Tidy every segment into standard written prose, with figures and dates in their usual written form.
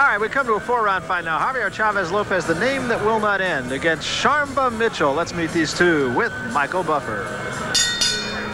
All right, we come to a 4-round fight now. Javier Chavez Lopez, the name that will not end, against Sharmba Mitchell. Let's meet these two with Michael Buffer.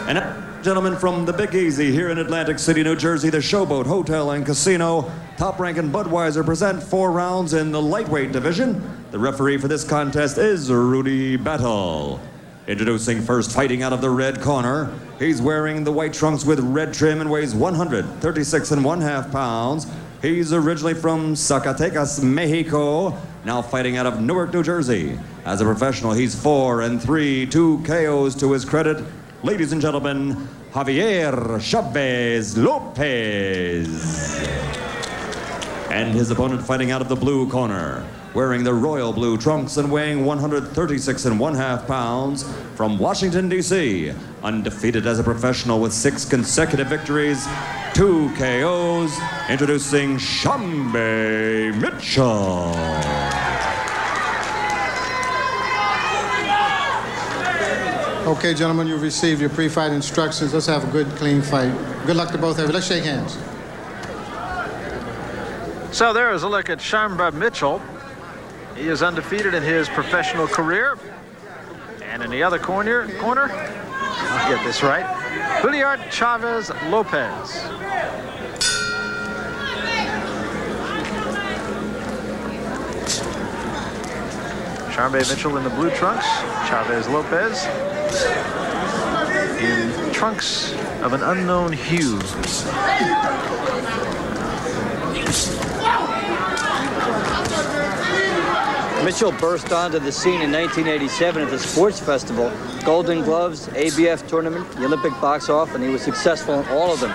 And gentlemen, from the Big Easy here in Atlantic City, New Jersey, the Showboat Hotel and Casino, Top Rank and Budweiser present 4 rounds in the lightweight division. The referee for this contest is Rudy Battle. Introducing first, fighting out of the red corner. He's wearing the white trunks with red trim and weighs 136.5 pounds. He's originally from Zacatecas, Mexico, now fighting out of Newark, New Jersey. As a professional, he's 4-3, 2 KOs to his credit. Ladies and gentlemen, Javier Chavez Lopez. And his opponent fighting out of the blue corner, wearing the royal blue trunks and weighing 136.5 pounds, from Washington, D.C., undefeated as a professional with 6 consecutive victories, 2 KOs, introducing Sharmba Mitchell. Okay, gentlemen, you've received your pre-fight instructions. Let's have a good, clean fight. Good luck to both of you. Let's shake hands. So there is a look at Sharmba Mitchell. He is undefeated in his professional career. And in the other corner, I'll get this right, Javier Chavez Lopez. Sharmba Mitchell in the blue trunks, Chavez Lopez in trunks of an unknown hue. Mitchell burst onto the scene in 1987 at the Sports Festival, Golden Gloves, ABF tournament, the Olympic box-off, and he was successful in all of them.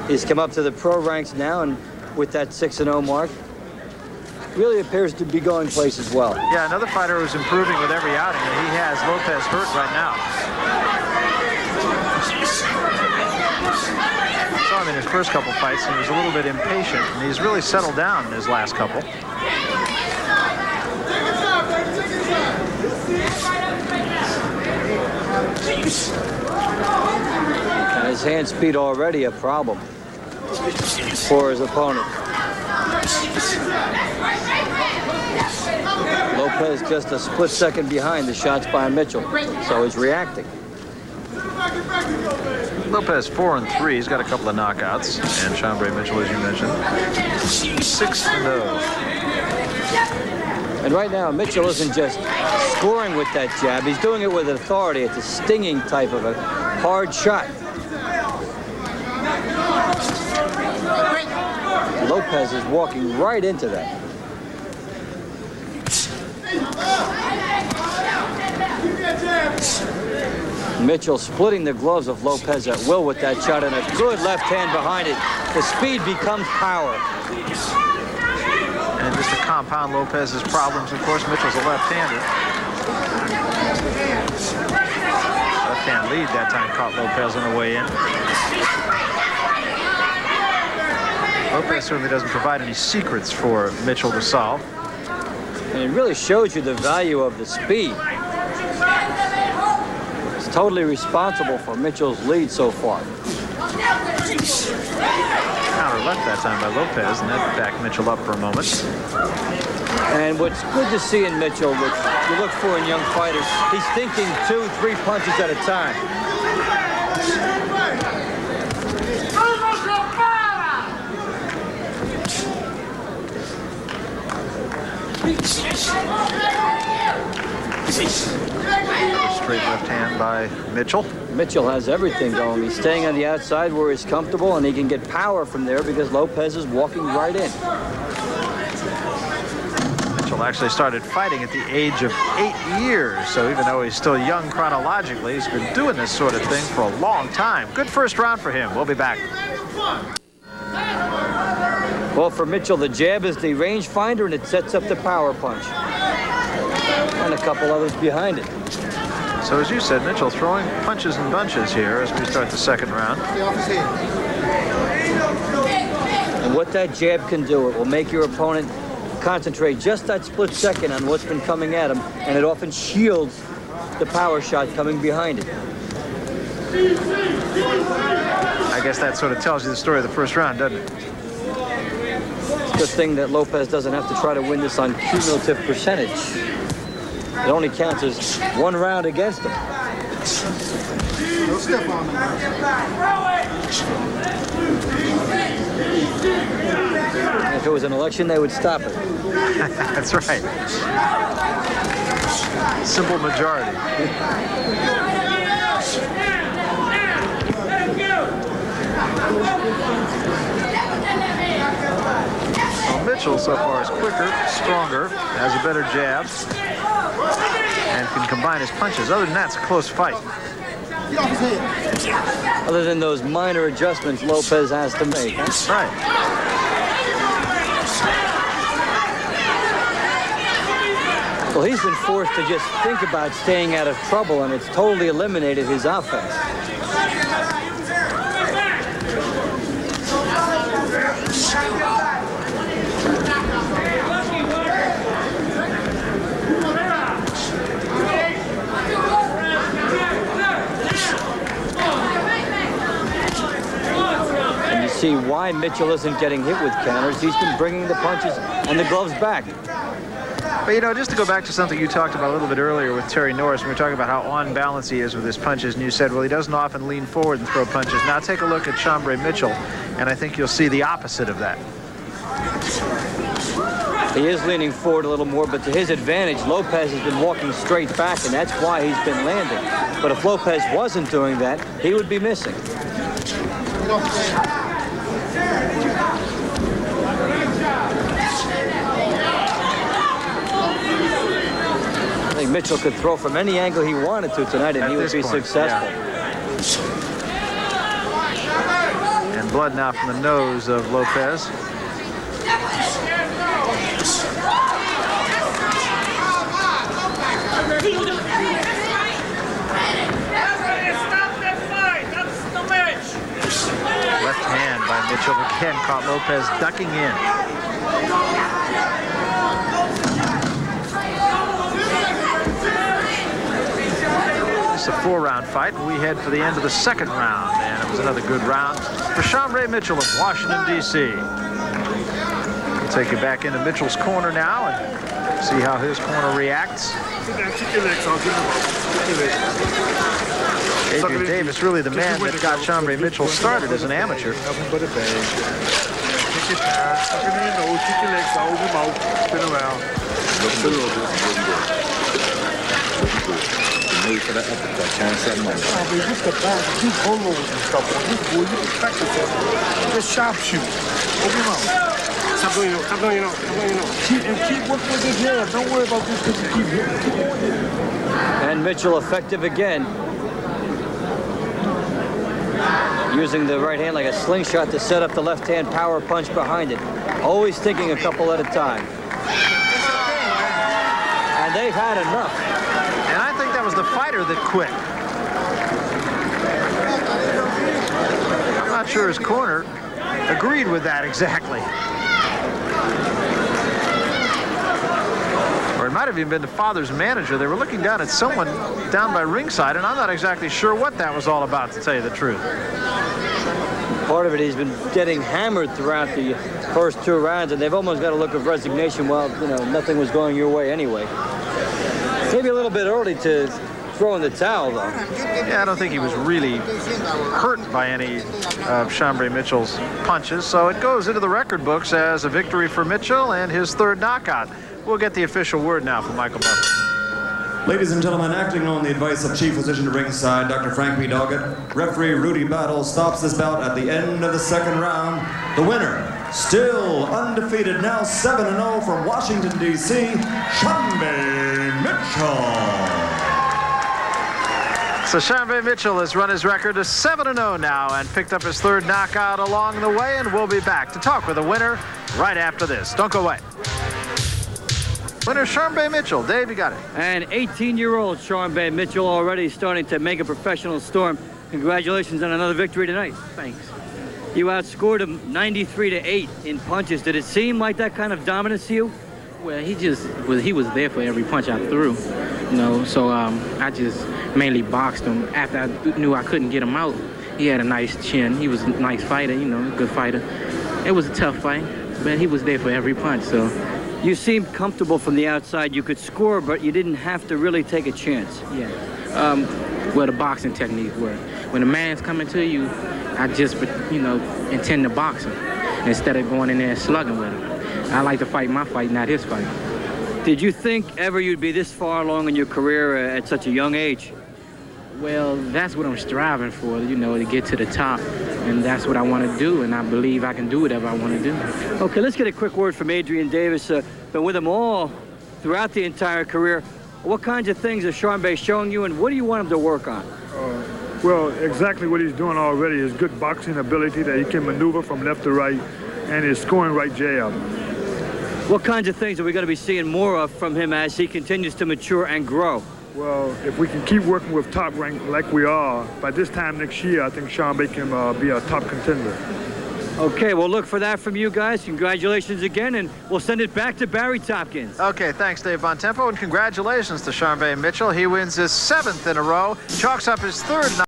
He's come up to the pro ranks now, and with that 6-0 mark, really appears to be going places well. Yeah, another fighter who's improving with every outing, and he has Lopez hurt right now. I saw him in his first couple fights, and he was a little bit impatient, and he's really settled down in his last couple. And his hand speed already a problem for his opponent. Lopez just a split second behind the shots by Mitchell, so he's reacting. Lopez 4-3. He's got a couple of knockouts, and Sharmba Mitchell, as you mentioned, 6-0. And right now, Mitchell isn't just scoring with that jab. He's doing it with authority. It's a stinging type of a hard shot. Lopez is walking right into that. Mitchell splitting the gloves of Lopez at will with that shot, and a good left hand behind it. The speed becomes power. And just to compound Lopez's problems, of course, Mitchell's a left-hander. Left-hand lead that time caught Lopez on the way in. Lopez certainly doesn't provide any secrets for Mitchell to solve. And it really shows you the value of the speed. It's totally responsible for Mitchell's lead so far. Counter left that time by Lopez, and that backed Mitchell up for a moment. And what's good to see in Mitchell, which you look for in young fighters, he's thinking 2-3 punches at a time. Straight left hand by Mitchell. Mitchell has everything going. He's staying on the outside where he's comfortable, and he can get power from there because Lopez is walking right in. Mitchell actually started fighting at the age of 8 years, so even though he's still young chronologically, he's been doing this sort of thing for a long time. Good first round for him. We'll be back. Well, for Mitchell, the jab is the range finder, and it sets up the power punch. And a couple others behind it. So as you said, Mitchell throwing punches and bunches here as we start the second round. And what that jab can do, it will make your opponent concentrate just that split second on what's been coming at him, and it often shields the power shot coming behind it. I guess that sort of tells you the story of the first round, doesn't it? Good thing that Lopez doesn't have to try to win this on cumulative percentage. It only counts as 1 round against him. No step on him. If it was an election, they would stop it. That's right. Simple majority. Well, Mitchell so far is quicker, stronger, has a better jab, and can combine his punches. Other than that, it's a close fight. Other than those minor adjustments Lopez has to make. That's right. Well, he's been forced to just think about staying out of trouble, and it's totally eliminated his offense. And you see why Mitchell isn't getting hit with counters. He's been bringing the punches and the gloves back. But, you know, just to go back to something you talked about a little bit earlier with Terry Norris, when we were talking about how on balance he is with his punches, and you said, well, he doesn't often lean forward and throw punches. Now take a look at Sharmba Mitchell, and I think you'll see the opposite of that. He is leaning forward a little more, but to his advantage, Lopez has been walking straight back, and that's why he's been landing. But if Lopez wasn't doing that, he would be missing. I think Mitchell could throw from any angle he wanted to tonight, and he would be successful. Yeah. And blood now from the nose of Lopez. Left hand by Mitchell again caught Lopez ducking in. It's a 4-round fight. We head for the end of the 2nd round, and it was another good round for Sharmba Mitchell of Washington, D.C. We'll take you back into Mitchell's corner now and see how his corner reacts. Adrian Davis, really the man that got Sharmba Mitchell started as an amateur. Nothing but a bag. Kick your pass, tuck it in your nose, kick your legs out, open your mouth, spin around. Made for that uppercut, can't set him up. Oh, baby, just the back, do colos and stuff on this boy. You can practice that. Just sharpshoot. Open your mouth. Stop doing it, stop doing it, stop doing it. Keep working with this jab. Don't worry about this because you keep hitting. Keep on it. And Mitchell effective again. Using the right hand like a slingshot to set up the left hand power punch behind it. Always thinking a couple at a time. And they've had enough. And I think that was the fighter that quit. I'm not sure his corner agreed with that exactly. Or it might have even been the father's manager. They were looking down at someone down by ringside, and I'm not exactly sure what that was all about, to tell you the truth. Part of it, he's been getting hammered throughout the first 2 rounds, and they've almost got a look of resignation. Well, you know, nothing was going your way anyway. Maybe a little bit early to throw in the towel, though. Yeah, I don't think he was really hurt by any of Sharmba Mitchell's punches, so it goes into the record books as a victory for Mitchell and his 3rd knockout. We'll get the official word now from Michael Buffett. Ladies and gentlemen, acting on the advice of Chief Physician to ringside, Dr. Frank B. Doggett, referee Rudy Battle stops this bout at the end of the 2nd round. The winner, still undefeated, now 7-0 from Washington, D.C., Sharmba Mitchell. So Sharmba Mitchell has run his record to 7-0 now and picked up his 3rd knockout along the way, and we'll be back to talk with the winner right after this. Don't go away. Winner Sharmba Mitchell. Dave, you got it. And 18-year-old Sharmba Mitchell already starting to make a professional storm. Congratulations on another victory tonight. Thanks. You outscored him 93-8 in punches. Did it seem like that kind of dominance to you? Well, he was there for every punch I threw, you know, so I just mainly boxed him. After I knew I couldn't get him out, he had a nice chin. He was a nice fighter, you know, a good fighter. It was a tough fight. but he was there for every punch. So You seemed comfortable from the outside. You could score, but you didn't have to really take a chance. yeah, well, the boxing techniques were. When a man's coming to you, I just, intend to box him instead of going in there and slugging with him. I like to fight my fight, not his fight. Did you think ever you'd be this far along in your career at such a young age? Well, that's what I'm striving for, to get to the top. And that's what I want to do, and I believe I can do whatever I want to do. Okay, let's get a quick word from Adrian Davis. Been with them all throughout the entire career. What kinds of things has Sharmba shown you, and what do you want him to work on? Well, exactly what he's doing already is good boxing ability that he can maneuver from left to right, and his scoring right jab. What kinds of things are we going to be seeing more of from him as he continues to mature and grow? Well, if we can keep working with top rank like we are, by this time next year, I think Sharmba can be a top contender. Okay, we'll look for that from you guys. Congratulations again, and we'll send it back to Barry Tompkins. Okay, thanks, Dave Bontempo, and congratulations to Sharmba Mitchell. He wins his 7th in a row, chalks up his 3rd